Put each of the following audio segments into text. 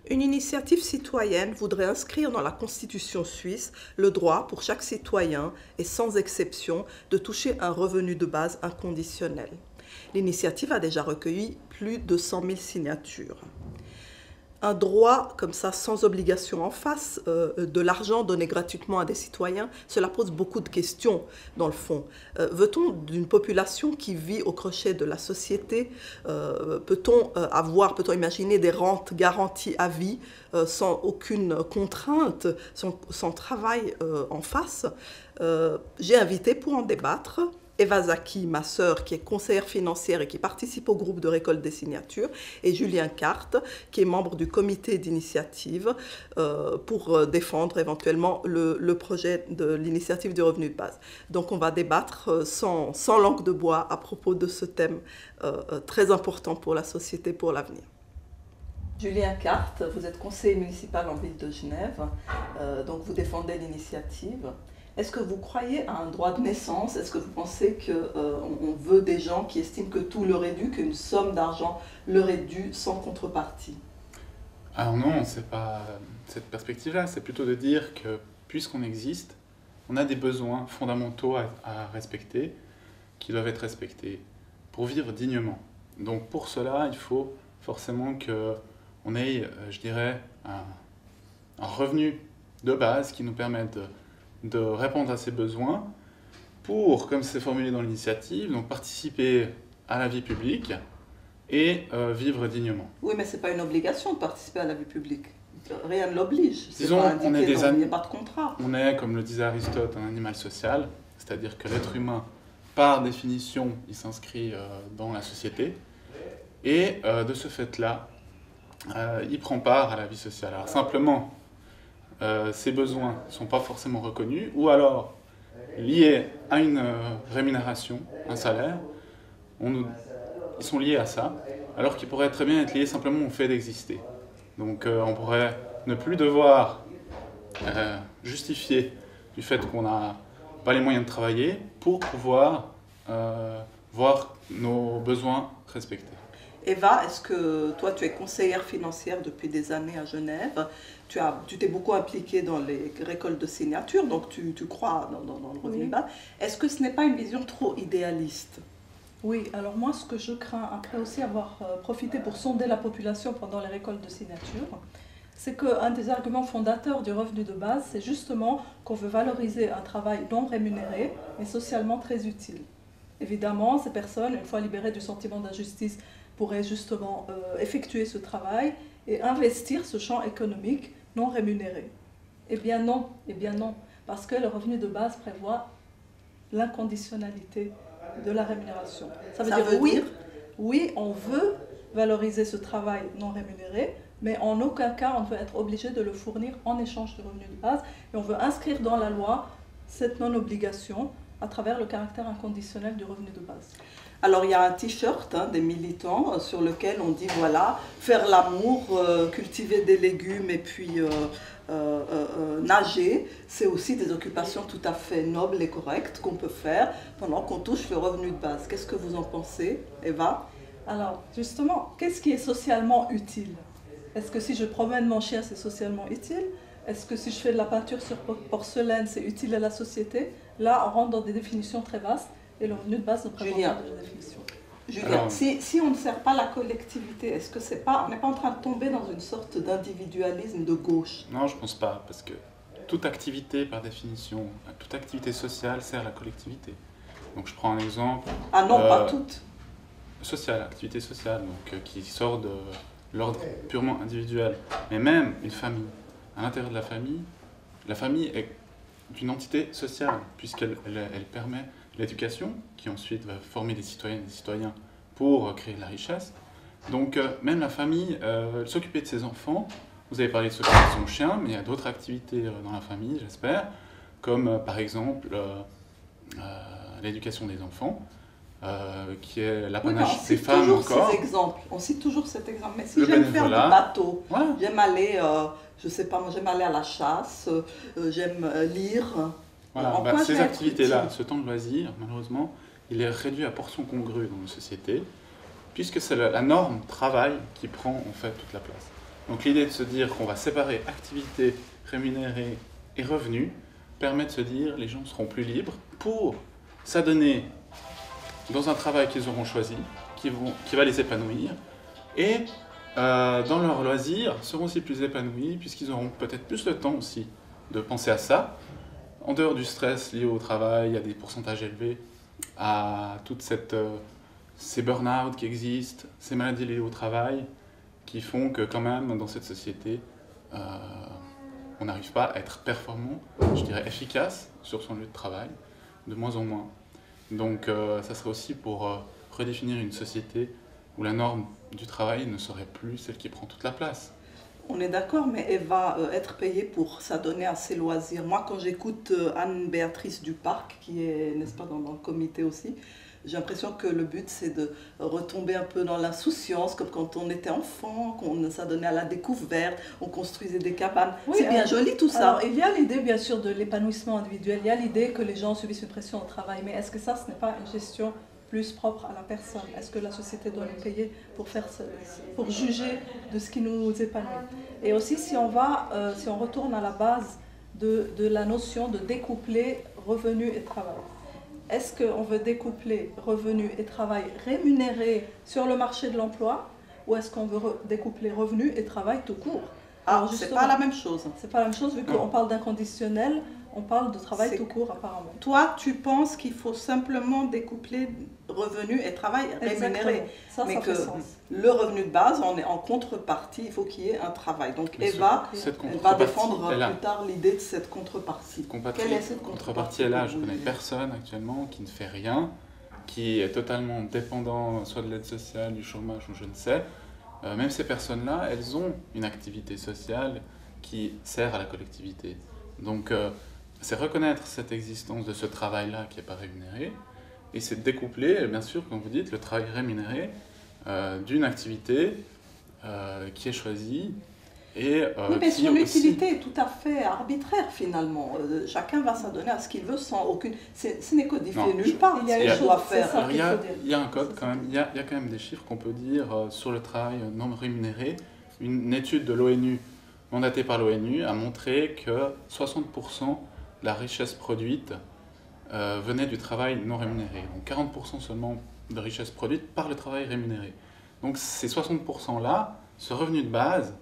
Une initiative citoyenne voudrait inscrire dans la Constitution suisse le droit pour chaque citoyen et sans exception de toucher un revenu de base inconditionnel. L'initiative a déjà recueilli plus de 100 000 signatures. Un droit comme ça, sans obligation en face, de l'argent donné gratuitement à des citoyens, cela pose beaucoup de questions dans le fond. Veut-on d'une population qui vit au crochet de la société? Peut-on imaginer des rentes garanties à vie sans aucune contrainte, sans travail en face? J'ai invité pour en débattre Eva Zaki, ma sœur, qui est conseillère financière et qui participe au groupe de récolte des signatures, et Julien Carte, qui est membre du comité d'initiative pour défendre éventuellement le projet de l'initiative du revenu de base. Donc on va débattre sans langue de bois à propos de ce thème très important pour la société, pour l'avenir. Julien Carte, vous êtes conseiller municipal en ville de Genève, donc vous défendez l'initiative. Est-ce que vous croyez à un droit de naissance? Est-ce que vous pensez qu'on veut des gens qui estiment que tout leur est dû, qu'une somme d'argent leur est due sans contrepartie? Alors non, c'est pas cette perspective-là, c'est plutôt de dire que puisqu'on existe, on a des besoins fondamentaux à respecter, qui doivent être respectés pour vivre dignement. Donc pour cela, il faut forcément qu'on ait, je dirais, un revenu de base qui nous permette de répondre à ces besoins pour, comme c'est formulé dans l'initiative, donc participer à la vie publique et vivre dignement. Oui, mais ce n'est pas une obligation de participer à la vie publique. Rien ne l'oblige. Disons, il n'y a pas de contrat. On est, comme le disait Aristote, un animal social, c'est-à-dire que l'être humain, par définition, il s'inscrit dans la société et de ce fait-là, il prend part à la vie sociale. Alors simplement, ces besoins ne sont pas forcément reconnus, ou alors liés à une rémunération, un salaire, ils sont liés à ça, alors qu'ils pourraient très bien être liés simplement au fait d'exister. Donc on pourrait ne plus devoir justifier du fait qu'on n'a pas les moyens de travailler pour pouvoir voir nos besoins respectés. Eva, est-ce que toi, tu es conseillère financière depuis des années à Genève? Tu t'es beaucoup impliquée dans les récoltes de signatures, donc tu crois dans le revenu bas. Est-ce que ce n'est pas une vision trop idéaliste? Oui, alors moi, ce que je crains, après aussi avoir profité pour sonder la population pendant les récoltes de signatures, c'est qu'un des arguments fondateurs du revenu de base, c'est justement qu'on veut valoriser un travail non rémunéré, mais socialement très utile. Évidemment, ces personnes, une fois libérées du sentiment d'injustice, pourraient justement effectuer ce travail et investir ce champ économique non rémunéré. Eh bien non, parce que le revenu de base prévoit l'inconditionnalité de la rémunération. Ça veut dire oui, on veut valoriser ce travail non rémunéré, mais en aucun cas on ne veut être obligé de le fournir en échange du revenu de base, et on veut inscrire dans la loi cette non-obligation à travers le caractère inconditionnel du revenu de base. Alors il y a un t-shirt des militants sur lequel on dit voilà, faire l'amour, cultiver des légumes et puis nager, c'est aussi des occupations tout à fait nobles et correctes qu'on peut faire pendant qu'on touche le revenu de base. Qu'est-ce que vous en pensez, Eva? Alors justement, qu'est-ce qui est socialement utile? Est-ce que si je promène mon chien, c'est socialement utile? Est-ce que si je fais de la peinture sur porcelaine, c'est utile à la société? Là, on rentre dans des définitions très vastes. Et le revenu de base ne prévoit pas de définition. Julien, si on ne sert pas la collectivité, est-ce que on n'est pas en train de tomber dans une sorte d'individualisme de gauche? Non, je ne pense pas, parce que toute activité, par définition, toute activité sociale sert la collectivité. Donc je prends un exemple... Ah non, pas toute. Sociale, activité sociale, donc qui sort de l'ordre purement individuel. Mais même une famille, à l'intérieur de la famille est une entité sociale, puisqu'elle permet l'éducation, qui ensuite va former des citoyennes et des citoyens pour créer de la richesse. Donc même la famille, s'occuper de ses enfants, vous avez parlé de s'occuper de son chien, mais il y a d'autres activités dans la famille, j'espère, comme par exemple l'éducation des enfants, qui est l'apanage des femmes encore. On cite toujours cet exemple, mais si j'aime faire du bateau, j'aime aller, je sais pas, j'aime aller à la chasse, j'aime lire... Voilà, ces activités-là, ce temps de loisir, malheureusement, il est réduit à portion congrue dans nos sociétés, puisque c'est la norme travail qui prend en fait toute la place. Donc l'idée de se dire qu'on va séparer activité rémunérée et revenus permet de se dire les gens seront plus libres pour s'adonner dans un travail qu'ils auront choisi, qui va les épanouir, et dans leurs loisirs seront aussi plus épanouis puisqu'ils auront peut-être plus de temps aussi de penser à ça. En dehors du stress lié au travail, il y a des pourcentages élevés à toutes ces burn-out qui existent, ces maladies liées au travail, qui font que quand même dans cette société, on n'arrive pas à être performant, je dirais efficace sur son lieu de travail, de moins en moins. Donc ça serait aussi pour redéfinir une société où la norme du travail ne serait plus celle qui prend toute la place. On est d'accord, mais elle va être payée pour s'adonner à ses loisirs. Moi, quand j'écoute Anne-Béatrice Duparc, qui est, n'est-ce pas, dans le comité aussi, j'ai l'impression que le but, c'est de retomber un peu dans l'insouciance, comme quand on était enfant, qu'on s'adonnait à la découverte, on construisait des cabanes. Oui, c'est bien joli tout ça. Alors, il y a l'idée, bien sûr, de l'épanouissement individuel. Il y a l'idée que les gens subissent une pression au travail. Mais est-ce que ça, ce n'est pas une gestion plus propre à la personne? Est-ce que la société doit nous payer pour juger de ce qui nous épanouit? Et aussi, si on retourne à la base de la notion de découpler revenus et travail. Est-ce qu'on veut découpler revenus et travail rémunérés sur le marché de l'emploi, ou est-ce qu'on veut découpler revenus et travail tout court? Alors, c'est pas la même chose. C'est pas la même chose, vu qu'on parle d'inconditionnel, on parle de travail tout court apparemment. Toi, tu penses qu'il faut simplement découpler revenus et travail rémunéré. Ça fait sens. Le revenu de base, on est en contrepartie, il faut qu'il y ait un travail. Donc Eva, elle va défendre plus tard l'idée de cette contrepartie. Quelle est cette contrepartie? Là, je connais personne actuellement qui ne fait rien, qui est totalement dépendant soit de l'aide sociale, du chômage ou je ne sais. Même ces personnes-là, elles ont une activité sociale qui sert à la collectivité. Donc, c'est reconnaître cette existence de ce travail-là qui n'est pas rémunéré, et c'est découpler, bien sûr, comme vous dites, le travail rémunéré d'une activité qui est choisie. Et, oui, mais son utilité est tout à fait arbitraire finalement. Chacun va s'adonner à ce qu'il veut sans aucune... Ce n'est codifié nulle part. Il y a une chose à faire. Il y a un code quand même, il y a quand même des chiffres qu'on peut dire sur le travail non rémunéré. Une étude de l'ONU, mandatée par l'ONU, a montré que 60% de la richesse produite venait du travail non rémunéré. Donc 40% seulement de richesse produite par le travail rémunéré. Donc ces 60%-là, ce revenu de base,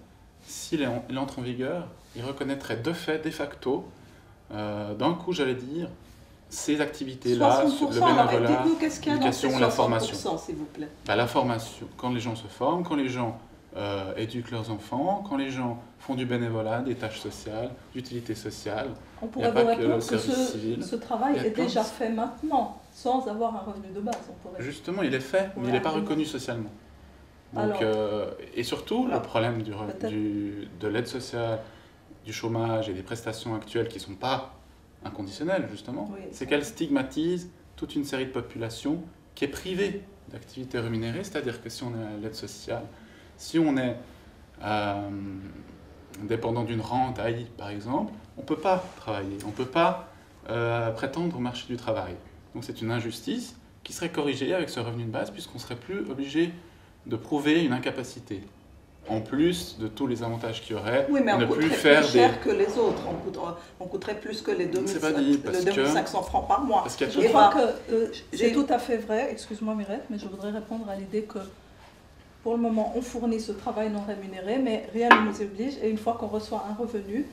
s'il entre en vigueur, il reconnaîtrait de fait, de facto, d'un coup, j'allais dire, ces activités-là, le bénévolat, l'éducation, la formation. S'il vous plaît. La formation, quand les gens se forment, quand les gens éduquent leurs enfants, quand les gens font du bénévolat, des tâches sociales, d'utilité sociale. On pourrait vous répondre que ce travail est déjà fait maintenant, sans avoir un revenu de base. Justement, il est fait, mais il n'est pas reconnu socialement. Donc, et surtout, le problème de l'aide sociale, du chômage et des prestations actuelles qui ne sont pas inconditionnelles, justement, c'est qu'elles stigmatisent toute une série de populations qui est privée d'activités rémunérées, c'est-à-dire que si on est à l'aide sociale, si on est dépendant d'une rente AI, par exemple, on ne peut pas travailler, on ne peut pas prétendre au marché du travail. Donc c'est une injustice qui serait corrigée avec ce revenu de base, puisqu'on ne serait plus obligé de prouver une incapacité, en plus de tous les avantages qu'il y aurait, oui, mais ne on plus faire plus cher que les autres, on coûterait plus que les 2500 francs par mois. Je crois que c'est tout à fait vrai, excuse-moi Mirette, mais je voudrais répondre à l'idée que pour le moment on fournit ce travail non rémunéré, mais rien ne nous oblige, et une fois qu'on reçoit un revenu,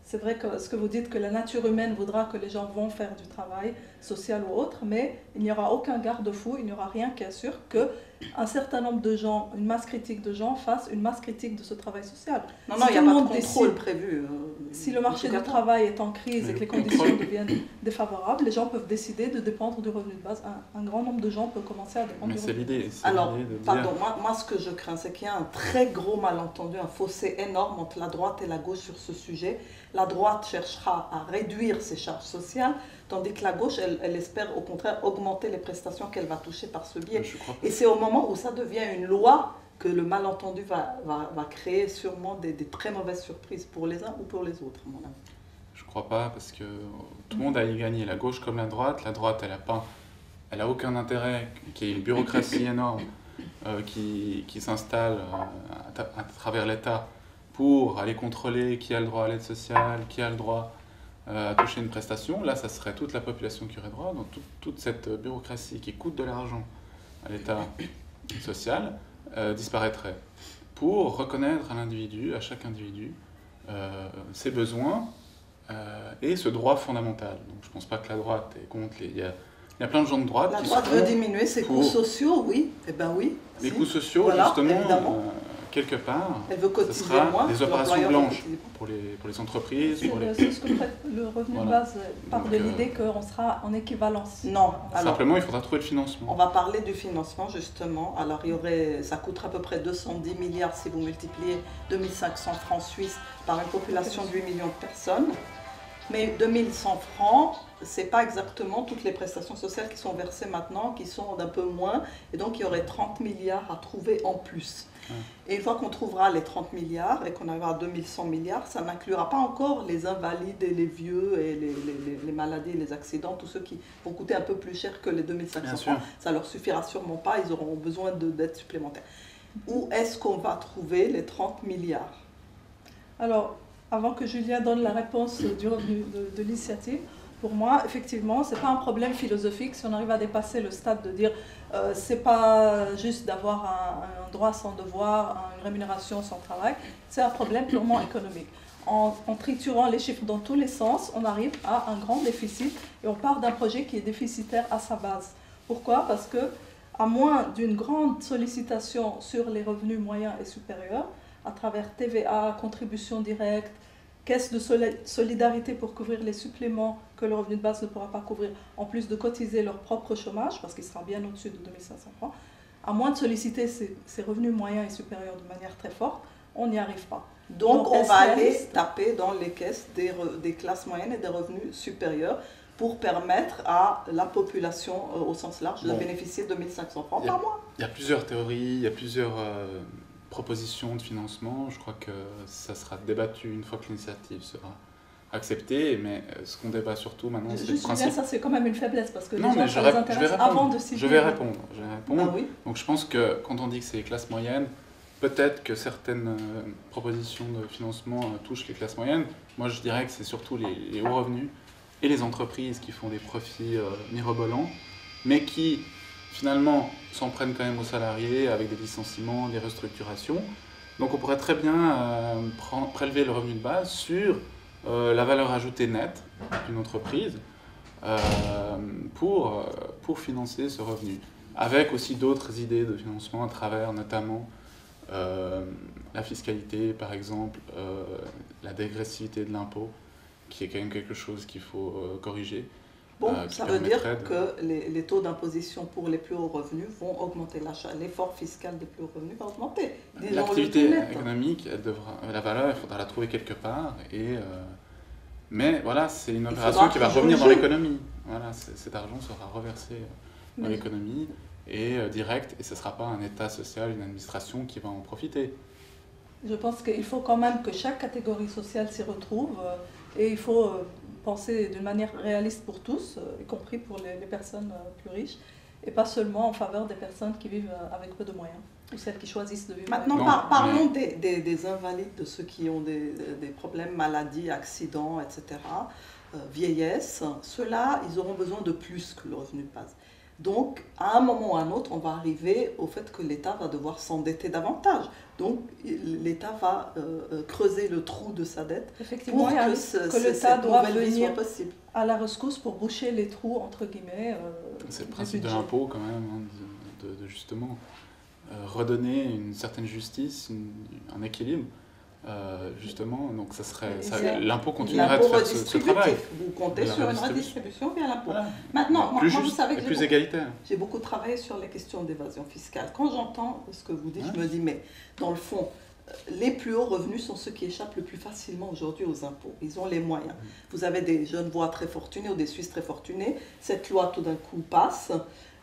c'est vrai que ce que vous dites, que la nature humaine voudra que les gens vont faire du travail social ou autre, mais il n'y aura aucun garde-fou, il n'y aura rien qui assure qu'un certain nombre de gens, une masse critique de gens, fassent une masse critique de ce travail social. Non, il n'y a pas de contrôle prévu. Si le marché du travail est en crise et que les conditions deviennent défavorables, les gens peuvent décider de dépendre du revenu de base. Un grand nombre de gens peuvent commencer à dépendre du revenu de base. Mais c'est l'idée. Alors, pardon, moi ce que je crains, c'est qu'il y a un très gros malentendu, un fossé énorme entre la droite et la gauche sur ce sujet. La droite cherchera à réduire ses charges sociales, tandis que la gauche, elle espère au contraire augmenter les prestations qu'elle va toucher par ce biais. Et c'est au moment où ça devient une loi que le malentendu va créer sûrement des très mauvaises surprises pour les uns ou pour les autres, à mon avis. Je ne crois pas, parce que tout le monde a y gagné, la gauche comme la droite. La droite, elle a aucun intérêt qu'il y ait une bureaucratie énorme qui s'installent à travers l'État pour aller contrôler qui a le droit à l'aide sociale, qui a le droit à toucher une prestation, là, ça serait toute la population qui aurait droit. Donc toute cette bureaucratie qui coûte de l'argent à l'État social disparaîtrait pour reconnaître à l'individu, à chaque individu, ses besoins et ce droit fondamental. Donc je ne pense pas que la droite est contre il y a plein de gens de droite La qui droite sont veut diminuer ses coûts sociaux, oui. Eh bien oui. Les si. coûts sociaux, Voilà, justement, quelque part, elle veut ce cotiser sera moins, des opérations l'employeur blanches veut cotiser pour les entreprises. C'est ce que le revenu de base part Donc, de l'idée qu'on sera en équivalence. Non. Alors, simplement, il faudra trouver le financement. on va parler du financement justement. Alors ça coûtera à peu près 210 milliards si vous multipliez 2500 francs suisses par une population de 8 millions de personnes. Mais 2100 francs, ce n'est pas exactement toutes les prestations sociales qui sont versées maintenant, qui sont d'un peu moins. Et donc il y aurait 30 milliards à trouver en plus. Et une fois qu'on trouvera les 30 milliards et qu'on arrivera à 2100 milliards, ça n'inclura pas encore les invalides et les vieux et les maladies et les accidents, tous ceux qui vont coûter un peu plus cher que les 2500 francs. Ça ne leur suffira sûrement pas, ils auront besoin d'aides supplémentaires. Où est-ce qu'on va trouver les 30 milliards? Alors, avant que Julien donne la réponse du revenu de l'initiative, pour moi, effectivement, ce n'est pas un problème philosophique. Si on arrive à dépasser le stade de dire c'est pas juste d'avoir un droit sans devoir, une rémunération sans travail, c'est un problème purement économique. En triturant les chiffres dans tous les sens, on arrive à un grand déficit et on part d'un projet qui est déficitaire à sa base. Pourquoi? Parce que, à moins d'une grande sollicitation sur les revenus moyens et supérieurs, à travers TVA, contributions directes, caisse de solidarité pour couvrir les suppléments que le revenu de base ne pourra pas couvrir, en plus de cotiser leur propre chômage, parce qu'il sera bien au-dessus de 2500 francs, à moins de solliciter ces revenus moyens et supérieurs de manière très forte, on n'y arrive pas. Donc on va aller taper dans les caisses des classes moyennes et des revenus supérieurs pour permettre à la population au sens large de bénéficier de 1500 francs par mois. Il y a plusieurs théories, il y a plusieurs propositions de financement. Je crois que ça sera débattu une fois que l'initiative sera acceptée, mais ce qu'on débat surtout maintenant, c'est le principe. Ça, c'est quand même une faiblesse, parce que non, les gens, ça les intéresse avant de citer. Je vais répondre. Ah oui. Donc je pense que quand on dit que c'est les classes moyennes, peut-être que certaines propositions de financement touchent les classes moyennes. Moi, je dirais que c'est surtout les hauts revenus et les entreprises qui font des profits mirobolants, mais qui finalement s'en prennent quand même aux salariés avec des licenciements, des restructurations. Donc on pourrait très bien prélever le revenu de base sur la valeur ajoutée nette d'une entreprise pour financer ce revenu. Avec aussi d'autres idées de financement à travers notamment la fiscalité, par exemple, la dégressivité de l'impôt, qui est quand même quelque chose qu'il faut corriger. Bon, ça veut dire que les taux d'imposition pour les plus hauts revenus vont augmenter. L'effort fiscal des plus hauts revenus va augmenter. L'activité économique, la valeur, il faudra la trouver quelque part. Mais voilà, c'est une opération qui va revenir dans l'économie. Voilà, cet argent sera reversé dans l'économie et direct, et ce ne sera pas un État social, une administration qui va en profiter. Je pense qu'il faut quand même que chaque catégorie sociale s'y retrouve et il faut penser d'une manière réaliste pour tous, y compris pour les personnes plus riches, et pas seulement en faveur des personnes qui vivent avec peu de moyens, ou celles qui choisissent de vivre. Maintenant, parlons des invalides, de ceux qui ont des problèmes, maladies, accidents, etc., vieillesse. Ceux-là, ils auront besoin de plus que le revenu de base. Donc, à un moment ou à un autre, on va arriver au fait que l'État va devoir s'endetter davantage. Donc, l'État va creuser le trou de sa dette pour que l'État doit venir à la rescousse pour boucher les trous, entre guillemets. C'est le principe de l'impôt, quand même, hein, de justement redonner une certaine justice, un équilibre. Justement, donc l'impôt continuerait de faire ce travail. Vous comptez sur une redistribution via l'impôt. Voilà. Maintenant, moi, juste, vous savez que plus égalitaire. J'ai beaucoup travaillé sur les questions d'évasion fiscale. Quand j'entends ce que vous dites, je me dis, mais dans le fond, les plus hauts revenus sont ceux qui échappent le plus facilement aujourd'hui aux impôts. Ils ont les moyens. Vous avez des Genevois très fortunés ou des Suisses très fortunés. Cette loi, tout d'un coup, passe.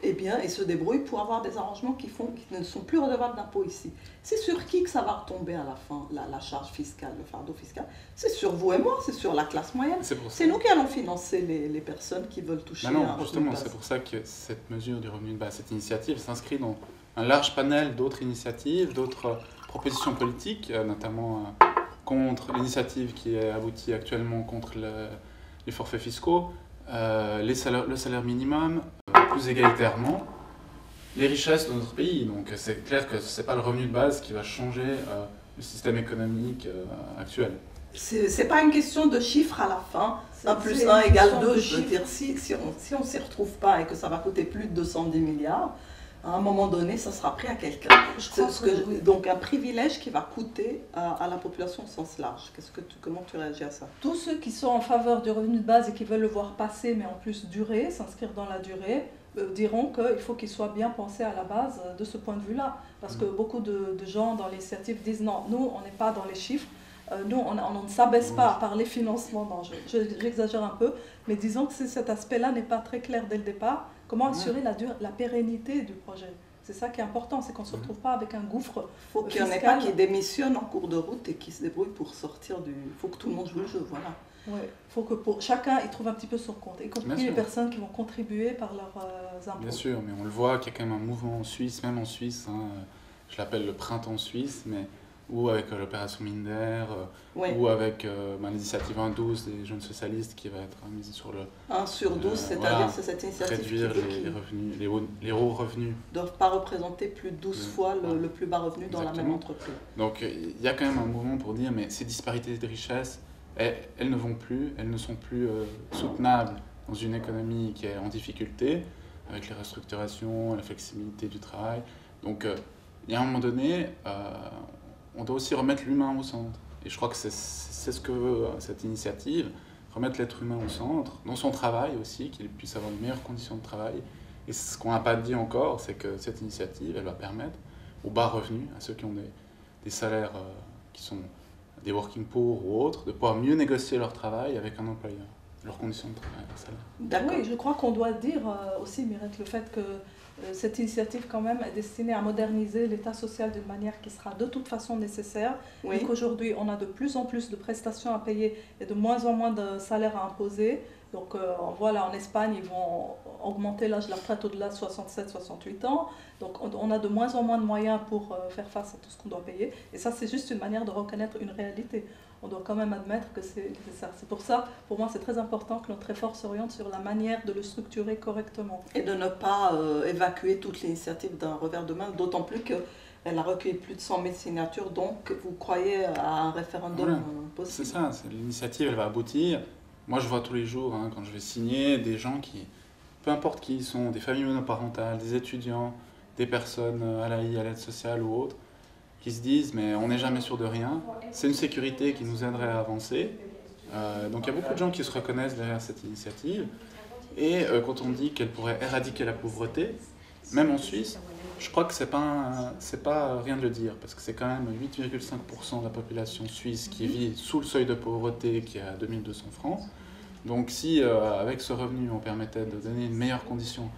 Et se débrouillent pour avoir des arrangements qui ne sont plus redevables d'impôts ici. C'est sur qui que ça va retomber à la fin, la charge fiscale, le fardeau fiscal? C'est sur vous et moi, c'est sur la classe moyenne. C'est nous qui allons financer les personnes qui veulent toucher un revenu de base. Justement, c'est pour ça que cette mesure du revenu de base, cette initiative s'inscrit dans un large panel d'autres initiatives, d'autres propositions politiques, notamment contre l'initiative qui est aboutie actuellement contre les forfaits fiscaux, le salaire minimum, plus égalitairement, les richesses de notre pays. Donc c'est clair que ce n'est pas le revenu de base qui va changer le système économique actuel. C'est pas une question de chiffres à la fin. 1 plus 1 égale 2. Je veux dire, si on ne s'y retrouve pas et que ça va coûter plus de 210 milliards, à un moment donné, ça sera pris à quelqu'un. Donc un privilège qui va coûter à la population au sens large. Comment tu réagis à ça? Tous ceux qui sont en faveur du revenu de base et qui veulent le voir passer, mais en plus durer, s'inscrire dans la durée, diront qu'il faut qu'il soit bien pensé à la base de ce point de vue-là. Parce que beaucoup de gens dans l'initiative disent non, nous, on n'est pas dans les chiffres. Nous, on ne s'abaisse pas à parler financement. Non, j'exagère un peu, mais disons que cet aspect-là n'est pas très clair dès le départ. Comment assurer la pérennité du projet? C'est ça qui est important, c'est qu'on ne se retrouve pas avec un gouffre. Il faut qu'il n'y en ait pas qui démissionnent en cours de route et qui se débrouillent pour sortir du... Il faut que tout le monde joue le jeu, voilà. Oui, il faut que chacun y trouve un petit peu son compte, y compris les personnes qui vont contribuer par leurs impôts. Bien sûr, mais on le voit qu'il y a quand même un mouvement en Suisse, même en Suisse, hein, je l'appelle le printemps suisse, mais ou avec l'opération Minder, ou avec l'initiative 1-12 des jeunes socialistes qui va être mise sur le... 1 sur 12, c'est-à-dire c'est cette initiative réduire les revenus, les hauts revenus. Ne doivent pas représenter plus de 12 fois le plus bas revenu dans la même entreprise. Donc il y a quand même un mouvement pour dire, mais ces disparités de richesse, elles ne vont plus, elles ne sont plus soutenables dans une économie qui est en difficulté, avec les restructurations, la flexibilité du travail. Donc il y a un moment donné... on doit aussi remettre l'humain au centre. Et je crois que c'est ce que veut cette initiative, remettre l'être humain au centre, dans son travail aussi, qu'il puisse avoir de meilleures conditions de travail. Et ce qu'on n'a pas dit encore, c'est que cette initiative, elle va permettre aux bas revenus, à ceux qui ont des salaires qui sont des working poor ou autres, de pouvoir mieux négocier leur travail avec un employeur, leurs conditions de travail, leur salaire. D'accord. Oui, je crois qu'on doit dire aussi, Mirette, le fait que cette initiative quand même est destinée à moderniser l'État social d'une manière qui sera de toute façon nécessaire. Oui. Et qu'aujourd'hui, on a de plus en plus de prestations à payer et de moins en moins de salaires à imposer. Donc on voit là en Espagne, ils vont augmenter l'âge de la retraite au-delà de 67-68 ans. Donc on a de moins en moins de moyens pour faire face à tout ce qu'on doit payer. Et ça, c'est juste une manière de reconnaître une réalité. On doit quand même admettre que c'est ça. C'est pour ça, pour moi, c'est très important que notre effort s'oriente sur la manière de le structurer correctement. Et de ne pas évacuer toute l'initiative d'un revers de main, d'autant plus qu'elle a recueilli plus de 100 000 signatures. Donc vous croyez à un référendum possible? C'est ça, l'initiative, elle va aboutir. Moi, je vois tous les jours, hein, quand je vais signer, des gens qui, peu importe qui ils sont, des familles monoparentales, des étudiants, des personnes à l'AI, à l'aide sociale ou autres, qui se disent mais on n'est jamais sûr de rien, c'est une sécurité qui nous aiderait à avancer. Donc il y a beaucoup de gens qui se reconnaissent derrière cette initiative. Et quand on dit qu'elle pourrait éradiquer la pauvreté, même en Suisse, je crois que c'est pas rien de le dire, parce que c'est quand même 8,5% de la population suisse qui vit sous le seuil de pauvreté qui est à 2200 francs. Donc si avec ce revenu on permettait de donner une meilleure condition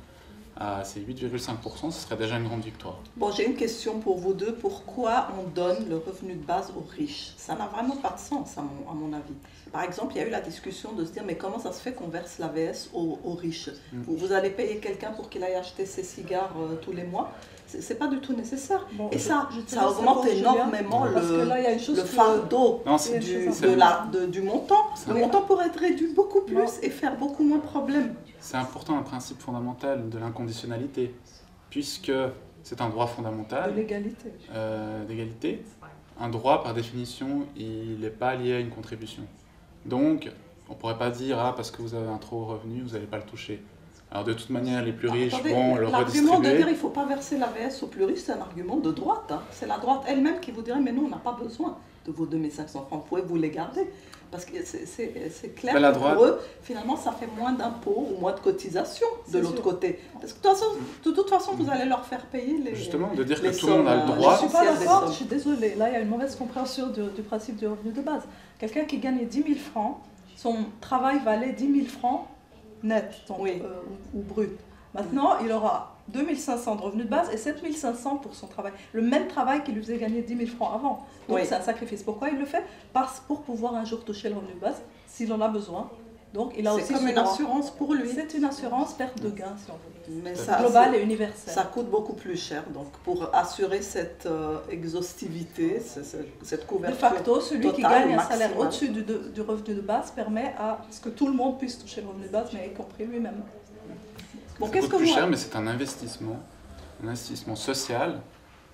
à ces 8,5%, ce serait déjà une grande victoire. Bon, j'ai une question pour vous deux. Pourquoi on donne le revenu de base aux riches? Ça n'a vraiment pas de sens, à mon avis. Par exemple, il y a eu la discussion de se dire, mais comment ça se fait qu'on verse l'AVS aux riches? Vous allez payer quelqu'un pour qu'il aille acheter ses cigares tous les mois? C'est pas du tout nécessaire. Bon, et ça augmente énormément le fardeau du montant. Le montant pourrait être réduit beaucoup plus et faire beaucoup moins de problèmes. C'est important, un principe fondamental de l'inconditionnalité, puisque c'est un droit fondamental. De l'égalité. D'égalité. Un droit, par définition, il n'est pas lié à une contribution. Donc, on ne pourrait pas dire, ah, parce que vous avez un trop haut revenu, vous n'allez pas le toucher. Alors, de toute manière, les plus riches vont le redistribuer. L'argument de dire qu'il ne faut pas verser l'AVS aux plus riches, c'est un argument de droite. Hein. C'est la droite elle-même qui vous dirait, mais nous, on n'a pas besoin de vos 2500 francs, vous pouvez vous les garder. Parce que c'est clair que pour eux, finalement, ça fait moins d'impôts ou moins de cotisations de l'autre côté. Parce que de toute façon, vous allez leur faire payer les Justement, de dire que tout le monde a le droit. Je ne suis pas d'accord, je suis désolée. Là, il y a une mauvaise compréhension du principe du revenu de base. Quelqu'un qui gagne 10 000 francs, son travail valait 10 000 francs net donc, ou brut. Maintenant, il aura 2 500 de revenus de base et 7 500 pour son travail. Le même travail qui lui faisait gagner 10 000 francs avant. Donc c'est un sacrifice. Pourquoi il le fait? Pour pouvoir un jour toucher le revenu de base, s'il en a besoin, Donc, il a aussi C'est comme ce une droit. assurance pour lui. C'est une assurance perte de gain, si on veut. Mais Globale et universelle. Ça coûte beaucoup plus cher. Donc, pour assurer cette exhaustivité, cette couverture De facto, celui qui totale, gagne un salaire maximale. au-dessus du revenu de base permet à ce que tout le monde puisse toucher le revenu de base, mais y compris lui-même. Bon, Ça qu'est-ce coûte que plus vous... cher, mais c'est un investissement social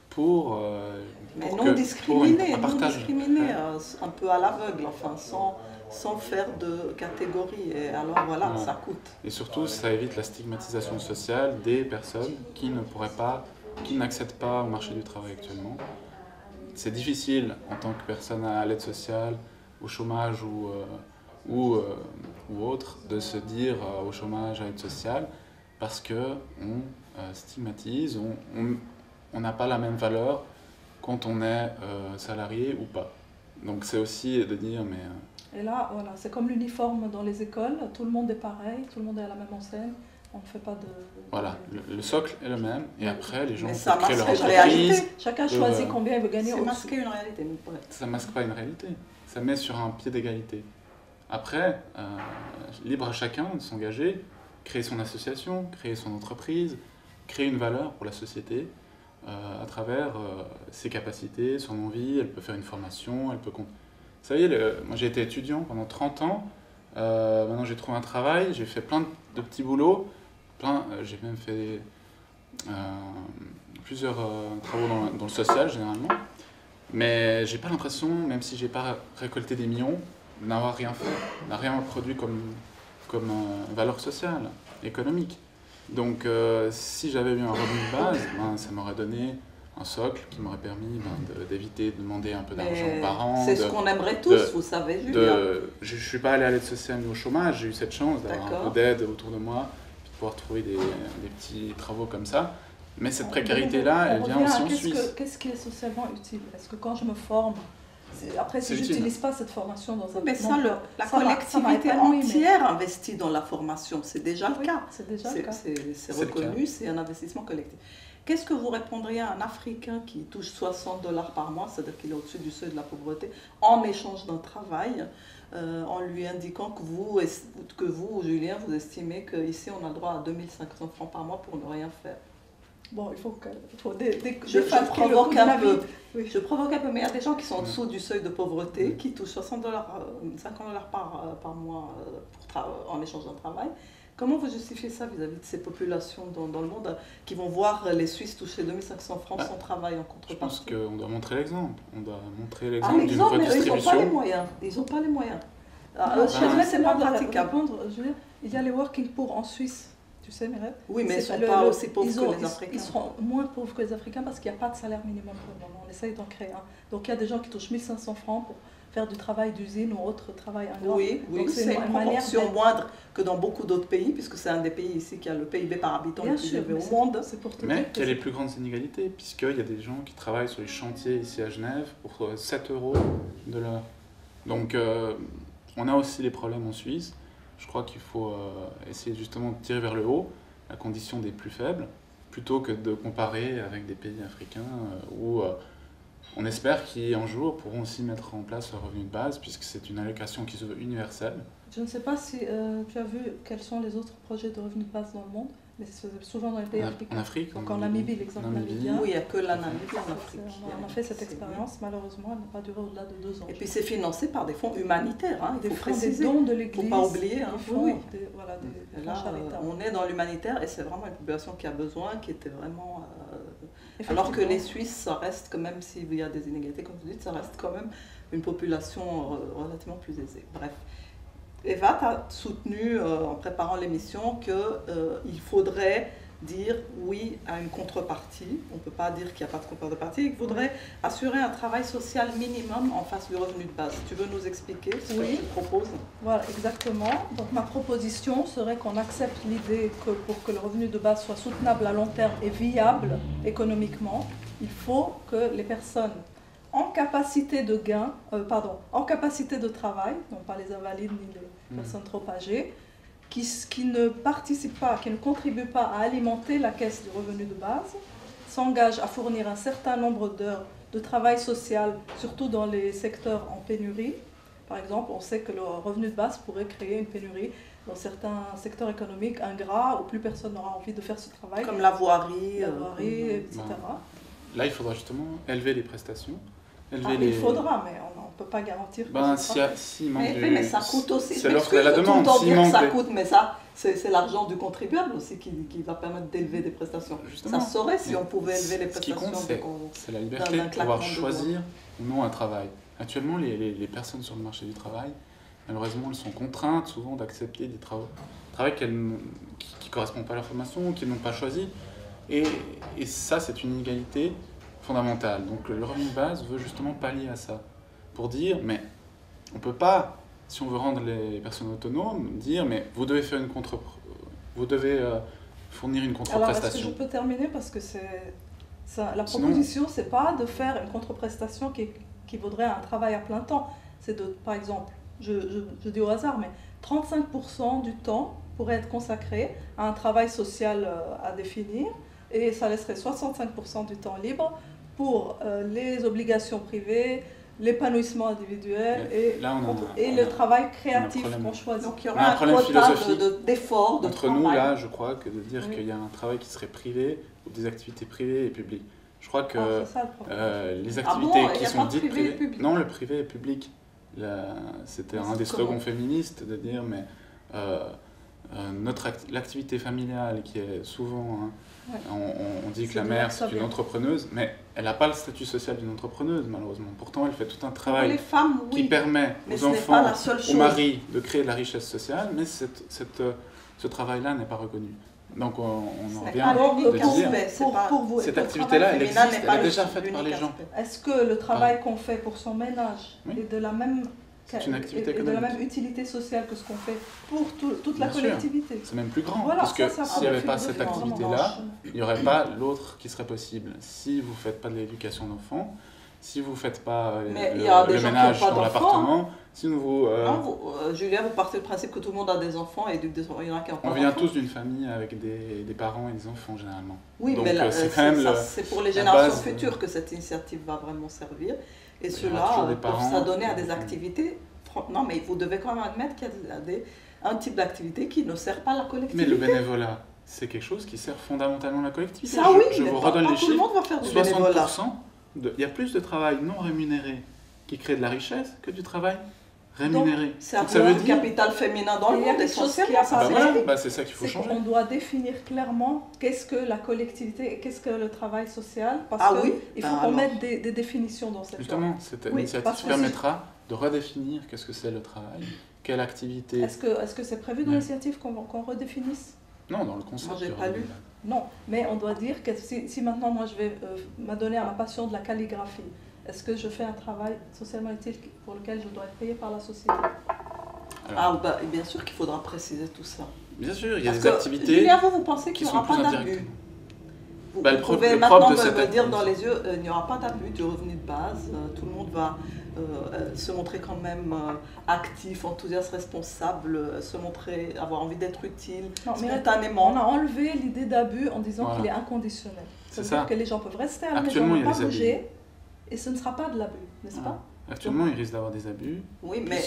pour, Mais pour non que- discriminé, pour un partage. un peu à l'aveugle, enfin, sans faire de catégorie. Et alors voilà, Ouais. ça coûte. Et surtout, ça évite la stigmatisation sociale des personnes qui ne pourraient pas, qui n'accèdent pas au marché du travail actuellement. C'est difficile en tant que personne à l'aide sociale, au chômage ou autre, de se dire au chômage, à l'aide sociale, parce que on stigmatise, on n'a pas la même valeur quand on est salarié ou pas. Donc c'est aussi de dire, mais Et là, voilà, c'est comme l'uniforme dans les écoles, tout le monde est pareil, tout le monde est à la même enseigne, on ne fait pas de... voilà, le socle est le même, et après les gens Mais ça peuvent créer leur masque une entreprise. réalité. Chacun choisit combien il veut gagner C'est au-dessus. masquer une réalité. Ouais. Ça masque pas une réalité, ça met sur un pied d'égalité. Après, libre à chacun de s'engager, créer son association, créer son entreprise, créer une valeur pour la société à travers ses capacités, son envie. Elle peut faire une formation, elle peut... Vous savez, moi j'ai été étudiant pendant 30 ans, maintenant j'ai trouvé un travail, j'ai fait plein de petits boulots, j'ai même fait plusieurs travaux dans le social généralement, mais j'ai pas l'impression, même si j'ai pas récolté des millions, n'avoir rien fait, n'a rien produit comme valeur sociale, économique. Donc si j'avais eu un revenu de base, ça m'aurait donné un socle qui m'aurait permis d'éviter de demander un peu d'argent aux parents. C'est ce qu'on aimerait tous, vous savez, Julien. Je ne suis pas allé à l'aide sociale ni au chômage, j'ai eu cette chance d'avoir un peu d'aide autour de moi, de pouvoir trouver des petits travaux comme ça. Mais cette précarité-là, elle vient aussi en Suisse. Qu'est-ce qui est socialement utile? Est-ce que quand je me forme, après si je n'utilise pas cette formation dans un... Mais ça, la collectivité entière investit dans la formation, c'est déjà le cas. C'est déjà le cas. C'est reconnu, c'est un investissement collectif. Qu'est-ce que vous répondriez à un Africain qui touche 60 $ par mois, c'est-à-dire qu'il est au-dessus du seuil de la pauvreté, en échange d'un travail, en lui indiquant que vous, Julien, vous estimez qu'ici on a le droit à 2500 francs par mois pour ne rien faire? Bon, il faut je provoque un peu. Oui. Je provoque un peu, mais il y a des gens qui sont en dessous du seuil de pauvreté, qui touchent 60 $, 50 $ par mois en échange d'un travail. Comment vous justifiez ça vis-à-vis de ces populations dans le monde qui vont voir les Suisses toucher 2500 francs sans travail en contrepartie? Je pense qu'on doit montrer l'exemple. On doit montrer l'exemple d'une redistribution. Mais ils n'ont pas les moyens. Ils n'ont pas les moyens. C'est pas praticable. Il y a les working poor en Suisse. Tu sais, Mireille? Oui, mais ils ne sont pas aussi pauvres que les Africains. Ils seront moins pauvres que les Africains parce qu'il n'y a pas de salaire minimum pour le moment. On essaye d'en créer un. Donc il y a des gens qui touchent 1500 francs pour faire du travail d'usine ou autre travail ingrat. Oui, c'est une proportion moindre que dans beaucoup d'autres pays, puisque c'est un des pays ici qui a le PIB par habitant le plus élevé au monde. Mais il y a les plus grandes inégalités, puisqu'il y a des gens qui travaillent sur les chantiers ici à Genève pour 7 € de l'heure. Donc on a aussi les problèmes en Suisse. Je crois qu'il faut essayer justement de tirer vers le haut la condition des plus faibles, plutôt que de comparer avec des pays africains où on espère qu'un jour pourront aussi mettre en place le revenu de base, puisque c'est une allocation qui se veut universelle. Je ne sais pas si tu as vu quels sont les autres projets de revenu de base dans le monde, mais c'est souvent dans les pays africains. En Afrique, donc en Namibie, l'exemple namibien. Oui, il n'y a que la Namibie en Afrique. On a fait cette expérience, malheureusement, elle n'a pas duré au-delà de 2 ans. Et puis c'est financé par des fonds humanitaires, il faut préciser. Des dons de l'Église. Il ne faut pas oublier. Là, on est dans l'humanitaire et c'est vraiment une population qui a besoin, qui était vraiment... Alors que les Suisses, ça reste quand même, s'il y a des inégalités, comme vous dites, ça reste quand même une population relativement plus aisée. Bref. Eva, tu as soutenu en préparant l'émission qu'il faudrait dire oui à une contrepartie. On ne peut pas dire qu'il n'y a pas de contrepartie. Il faudrait assurer un travail social minimum en face du revenu de base. Tu veux nous expliquer ce que tu proposes? Voilà, exactement. Donc ma proposition serait qu'on accepte l'idée que pour que le revenu de base soit soutenable à long terme et viable économiquement, il faut que les personnes en capacité de gain, en capacité de travail, non pas les invalides ni les personnes trop âgées, qui ne participent pas, qui ne contribuent pas à alimenter la caisse du revenu de base, s'engagent à fournir un certain nombre d'heures de travail social, surtout dans les secteurs en pénurie, Par exemple, on sait que le revenu de base pourrait créer une pénurie dans certains secteurs économiques ingrats où plus personne n'aura envie de faire ce travail. Comme la voirie, etc. Là, il faudra justement élever les prestations. Il faudra, mais on ne peut pas garantir que si manque mais ça coûte aussi. C'est l'offre et la demande. Tout le temps dire que ça coûte, mais ça, c'est l'argent du contribuable aussi qui va permettre d'élever des prestations. Justement. Ça serait si on pouvait élever les prestations. Ce qui compte, c'est la liberté de pouvoir choisir ou non un travail. Actuellement, les personnes sur le marché du travail, malheureusement, elles sont contraintes souvent d'accepter des travaux qui ne correspondent pas à leur formation, qu'ils n'ont pas choisi. Et ça, c'est une inégalité fondamentale. Donc le revenu de base veut justement pallier à ça. Pour dire, mais on ne peut pas, si on veut rendre les personnes autonomes, dire, mais vous devez faire fournir une contre-prestation. Alors, est-ce que je peux terminer parce que la proposition, c'est pas de faire une contre-prestation qui vaudrait un travail à plein temps. C'est de, par exemple, je dis au hasard, mais 35% du temps pourrait être consacré à un travail social à définir et ça laisserait 65% du temps libre pour les obligations privées, l'épanouissement individuel et le travail créatif qu'on choisit. Donc il y aura un quota d'efforts. Entre nous, là, je crois que de dire qu'il y a un travail qui serait privé ou des activités privées et publiques. Je crois que les activités qui sont dites privées... Non, le privé et public. C'était un des slogans féministes de dire, mais l'activité familiale qui est souvent... on dit que la mère c'est une entrepreneuse, mais elle n'a pas le statut social d'une entrepreneuse malheureusement. Pourtant elle fait tout un travail qui permet aux enfants, aux maris de créer de la richesse sociale, mais ce travail-là n'est pas reconnu. Donc on en vient de dire, cette activité-là elle existe, elle est déjà faite par les gens. Est-ce que le travail qu'on fait pour son ménage est de la même... C'est une activité et de la même utilité sociale que ce qu'on fait pour toute la collectivité. C'est même plus grand, parce que s'il n'y avait pas cette activité-là, il n'y aurait pas l'autre qui serait possible. Si vous ne faites pas de l'éducation d'enfants, si vous ne faites pas le ménage dans l'appartement, si vous... Julien, vous partez du principe que tout le monde a des enfants et il y en a qui n'ont pas. On vient tous d'une famille avec des parents et des enfants généralement. Oui, donc, mais c'est pour les générations futures que cette initiative va vraiment servir. Et ceux-là peuvent s'adonner à des activités. Non, mais vous devez quand même admettre qu'il y a un type d'activité qui ne sert pas la collectivité. Mais le bénévolat, c'est quelque chose qui sert fondamentalement la collectivité. Ça oui, je vous redonne les chiffres. Tout le monde va faire du bénévolat. 60%, il y a plus de travail non rémunéré qui crée de la richesse que du travail rémunéré. Donc, ça veut dire capital féminin dans le monde, essentiellement. C'est ça qu'il faut changer. On doit définir clairement qu'est-ce que la collectivité et qu'est-ce que le travail social, parce qu'il faut qu'on mette des définitions dans cette loi. Justement, cette initiative permettra de redéfinir qu'est-ce que c'est le travail, quelle activité. Est-ce que c'est prévu dans l'initiative qu'on redéfinisse? Non, dans le concept. Moi, j'ai pas lu. Non, mais on doit dire que si maintenant moi je vais m'adonner à ma passion de la calligraphie, est-ce que je fais un travail socialement utile pour lequel je dois être payé par la société? Bien sûr qu'il faudra préciser tout ça. Bien sûr, il y a des activités. Julien, vous pensez qu'il n'y aura pas d'abus? Vous pouvez maintenant me dire dans les yeux, il n'y aura pas d'abus du revenu de base, tout le monde va se montrer quand même actif, enthousiaste, responsable, se montrer, avoir envie d'être utile, spontanément. On a enlevé l'idée d'abus en disant qu'il est inconditionnel. Ça veut dire que les gens peuvent rester à la maison, ne pas bouger, et ce ne sera pas de l'abus, n'est-ce pas? Actuellement, il risque d'avoir des abus. Oui, mais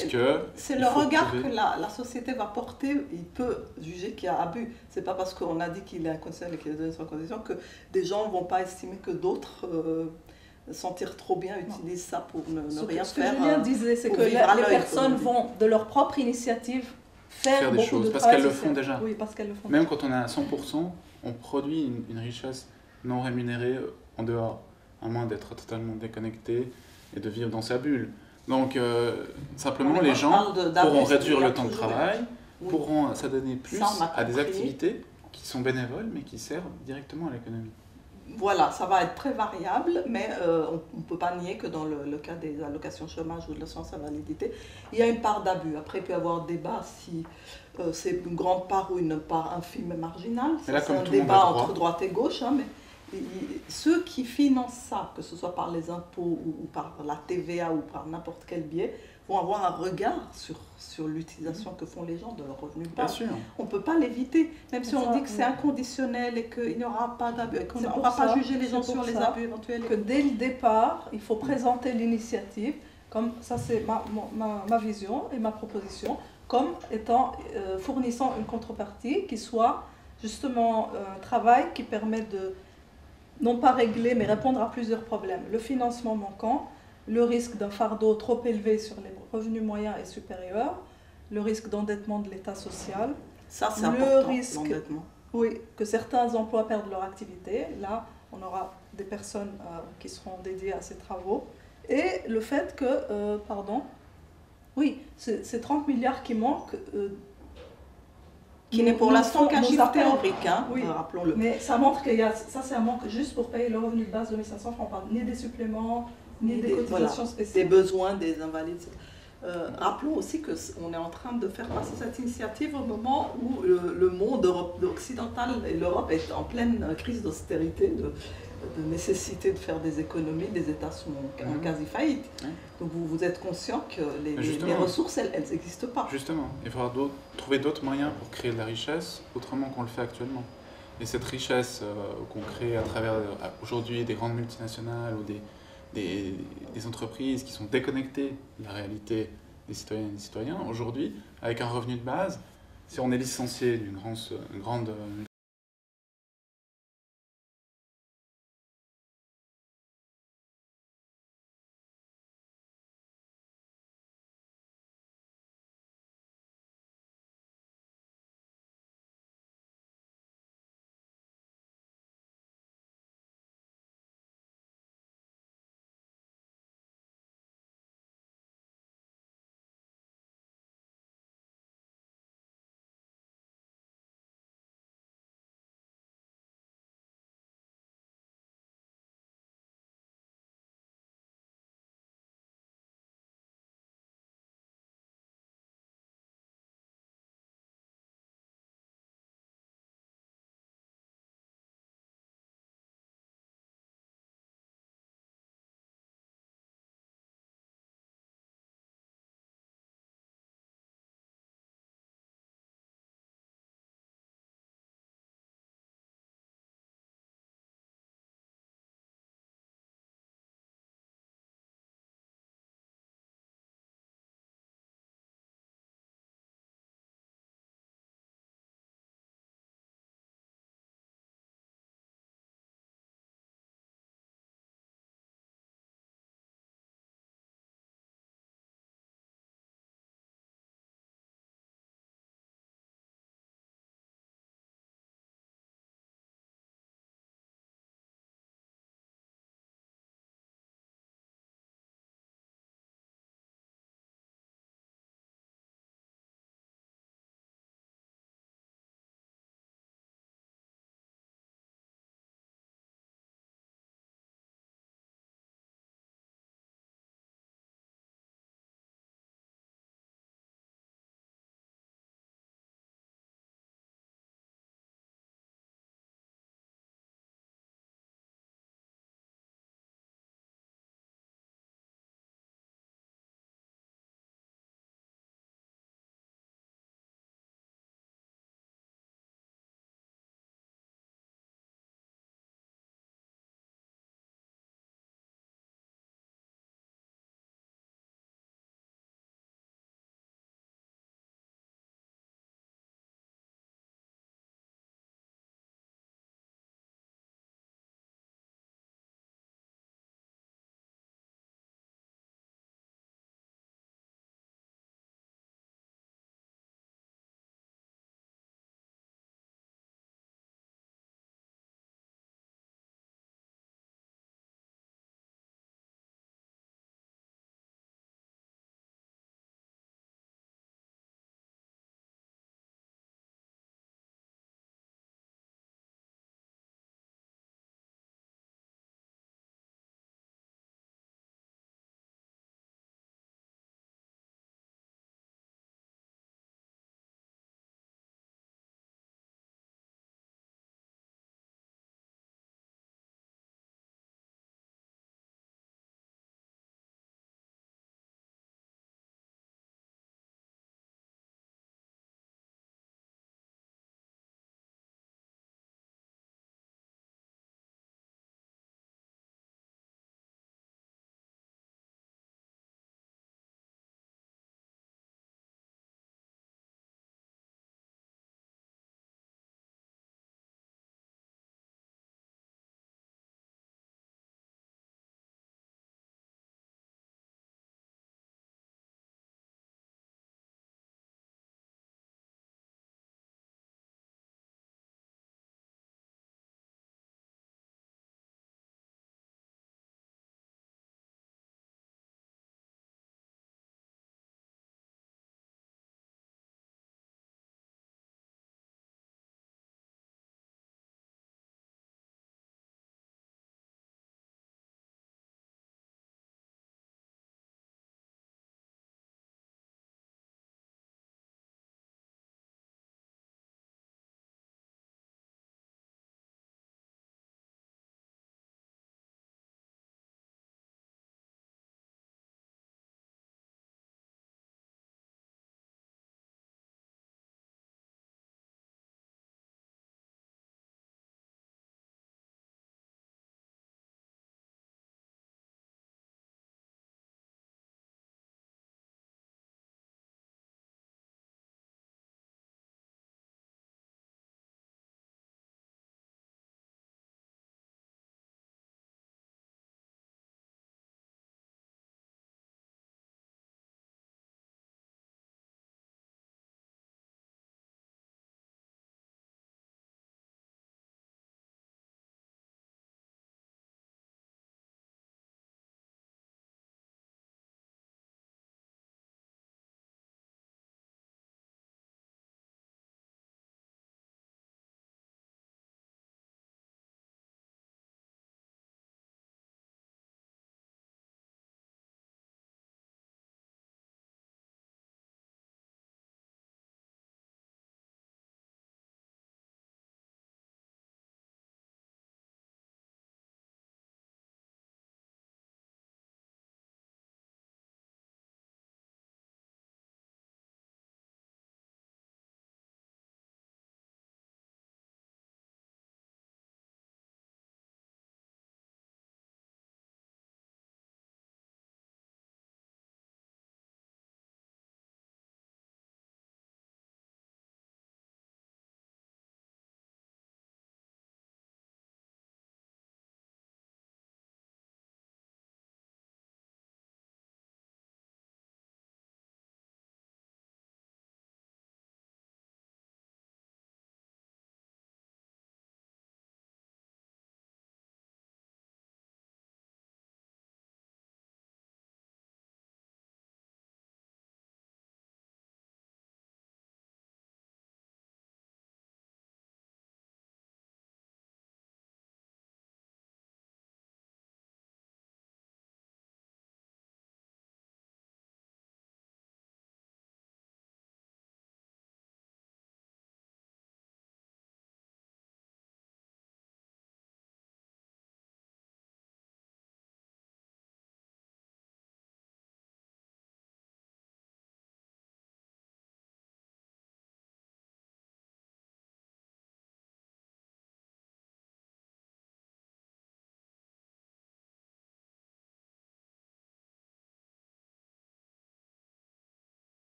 c'est le regard que la société va porter. Il peut juger qu'il y a abus. C'est pas parce qu'on a dit qu'il est inconditionnel et qu'il est donné sans condition que des gens ne vont pas estimer que d'autres sentir trop bien utilisent ça pour ne rien faire. Ce que Julien disait, c'est que les personnes vont de leur propre initiative faire des choses parce qu'elles le font déjà. Oui, parce qu'elles le font. Même quand on est à 100%, on produit une richesse non rémunérée en dehors, à moins d'être totalement déconnecté et de vivre dans sa bulle. Donc, simplement, les gens pourront réduire le temps de travail, pourront s'adonner plus à des activités qui sont bénévoles, mais qui servent directement à l'économie. Voilà, ça va être très variable, mais on ne peut pas nier que dans le cas des allocations chômage ou de l'assurance invalidité, il y a une part d'abus. Après, il peut y avoir débat si c'est une grande part ou une part infime et marginale. C'est un débat entre droite et gauche, hein, mais ceux qui financent ça, que ce soit par les impôts ou par la TVA ou par n'importe quel biais, vont avoir un regard sur l'utilisation que font les gens de leurs revenus de base. On ne peut pas l'éviter, même si on dit que c'est inconditionnel et qu'il n'y aura pas d'abus, et qu'on ne va pas juger les gens sur les abus éventuels. Que dès le départ, il faut présenter l'initiative comme ça c'est ma vision et ma proposition, comme étant fournissant une contrepartie qui soit justement un travail qui permet de non pas régler mais répondre à plusieurs problèmes. Le financement manquant, le risque d'un fardeau trop élevé sur les revenus moyens et supérieurs, le risque d'endettement de l'État social, Ça, c'est important, risque, l'endettement. oui, que certains emplois perdent leur activité. Là, on aura des personnes qui seront dédiées à ces travaux. Et le fait que, oui, c'est 30 milliards qui manquent. Qui n'est pour l'instant qu'un chiffre appelle, théorique, hein, oui, rappelons-le. mais ça montre qu'il y a, ça c'est un manque juste pour payer le revenu de base de 1500 francs. On parle ni des suppléments, ni des cotisations spéciales. Des besoins des invalides. Rappelons aussi qu'on est en train de faire passer cette initiative au moment où le monde occidental et l'Europe est en pleine crise d'austérité, de nécessité de faire des économies, les États sont en quasi-faillite. Donc vous êtes conscient que les ressources, elles n'existent pas. Justement, il va falloir trouver d'autres moyens pour créer de la richesse autrement qu'on le fait actuellement. Et cette richesse qu'on crée à travers aujourd'hui des grandes multinationales ou des entreprises qui sont déconnectées de la réalité des citoyennes et des citoyens, aujourd'hui, avec un revenu de base, si on est licencié d'une grande